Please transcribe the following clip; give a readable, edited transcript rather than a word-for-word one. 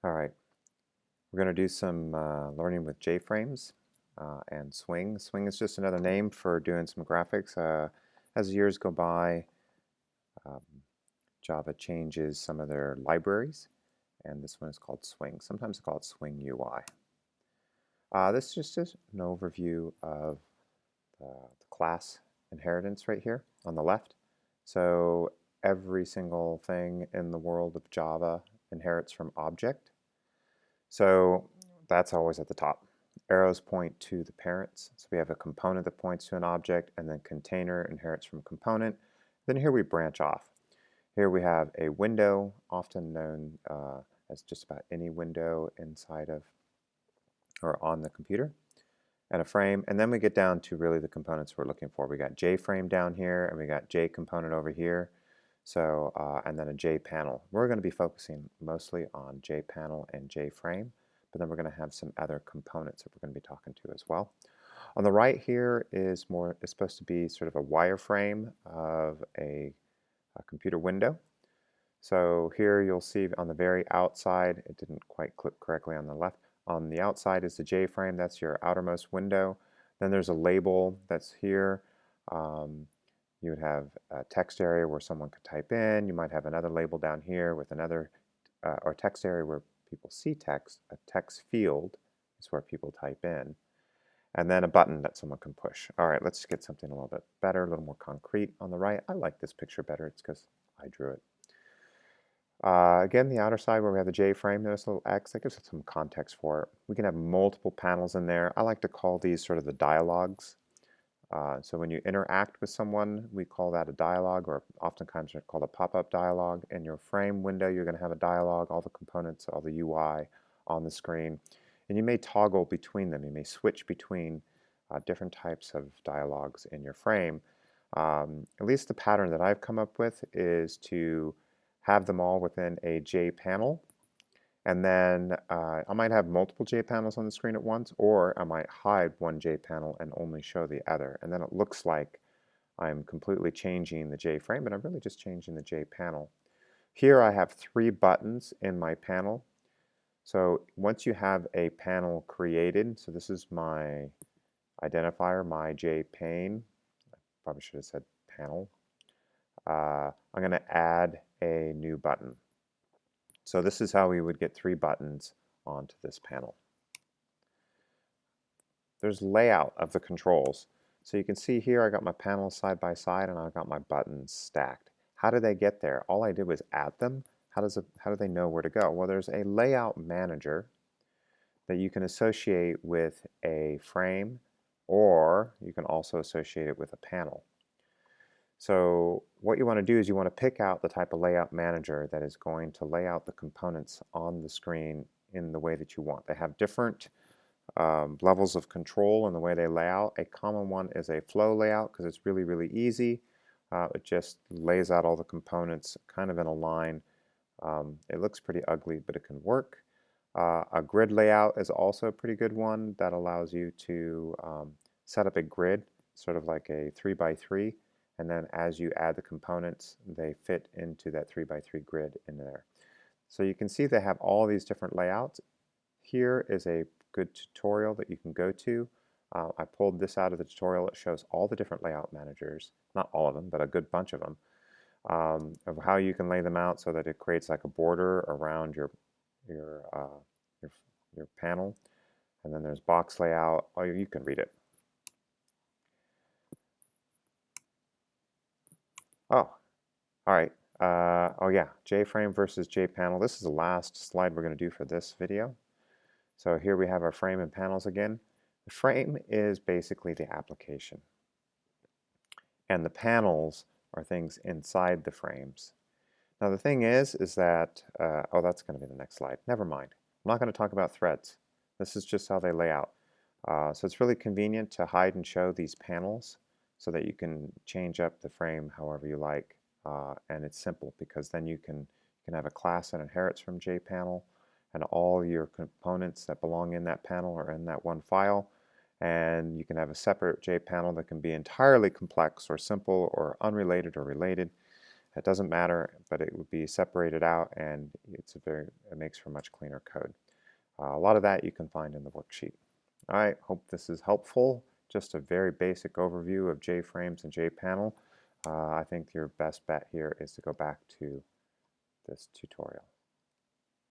All right, we're going to do some learning with JFrames and Swing. Swing is just another name for doing some graphics. As years go by, um, Java changes some of their libraries, and this one is called Swing. Sometimes they call it Swing UI. This is just an overview of the class inheritance right here on the left. So every single thing in the world of Java inherits from object. So that's always at the top. Arrows point to the parents. So we have a component that points to an object, and then container inherits from component. Then here we branch off. Here we have a window, often known as just about any window inside of or on the computer, and a frame. And then we get down to really the components we're looking for. We got JFrame down here, and we got JComponent over here. So, and then a JPanel. We're going to be focusing mostly on JPanel and JFrame, but then we're going to have some other components that we're going to be talking to as well. On the right here is supposed to be sort of a wireframe of a computer window. So here you'll see on the very outside, it didn't quite clip correctly on the left. On the outside is the JFrame, that's your outermost window. Then there's a label that's here. You would have a text area where someone could type in. You might have another label down here with another, or text area where people see text. A text field is where people type in. And then a button that someone can push. All right, let's get something a little bit better, a little more concrete on the right. I like this picture better. It's because I drew it. Again, the outer side where we have the JFrame, notice a little X, that gives us some context for it. We can have multiple panels in there. I like to call these sort of the dialogues. So when you interact with someone, we call that a dialogue, or oftentimes they're called a pop-up dialogue. In your frame window, you're going to have a dialogue, all the components, all the UI on the screen. And you may toggle between them. You may switch between different types of dialogues in your frame. At least the pattern that I've come up with is to have them all within a J panel. And then I might have multiple J panels on the screen at once, or I might hide one J panel and only show the other. And then it looks like I'm completely changing the J frame, but I'm really just changing the J panel. Here I have 3 buttons in my panel. So once you have a panel created, so this is my identifier, my J pane. I probably should have said panel. I'm going to add a new button. So this is how we would get 3 buttons onto this panel. There's layout of the controls. So you can see here I got my panels side by side and I've got my buttons stacked. How did they get there? All I did was add them. How do they know where to go? Well, there's a layout manager that you can associate with a frame, or you can also associate it with a panel. So what you want to do is you want to pick out the type of layout manager that is going to lay out the components on the screen in the way that you want. They have different levels of control in the way they lay out. A common one is a flow layout because it's really, really easy. It just lays out all the components kind of in a line. It looks pretty ugly, but it can work. A grid layout is also a pretty good one that allows you to set up a grid, sort of like a 3x3. And then as you add the components, they fit into that 3x3 grid in there. So you can see they have all these different layouts. Here is a good tutorial that you can go to. I pulled this out of the tutorial. It shows all the different layout managers, not all of them, but a good bunch of them, of how you can lay them out so that it creates like a border around your panel. And then there's box layout. Oh, you can read it. Oh, all right. Oh yeah, JFrame versus JPanel. This is the last slide we're going to do for this video. So here we have our frame and panels again. The frame is basically the application. And the panels are things inside the frames. Now the thing is that, oh, that's going to be the next slide. Never mind. I'm not going to talk about threads. This is just how they lay out. So it's really convenient to hide and show these panels so that you can change up the frame however you like. And it's simple because then you can have a class that inherits from JPanel, and all your components that belong in that panel are in that one file. And you can have a separate JPanel that can be entirely complex or simple or unrelated or related. It doesn't matter, but it would be separated out, and it makes for much cleaner code. A lot of that you can find in the worksheet. All right, hope this is helpful. Just a very basic overview of JFrames and JPanel. I think your best bet here is to go back to this tutorial.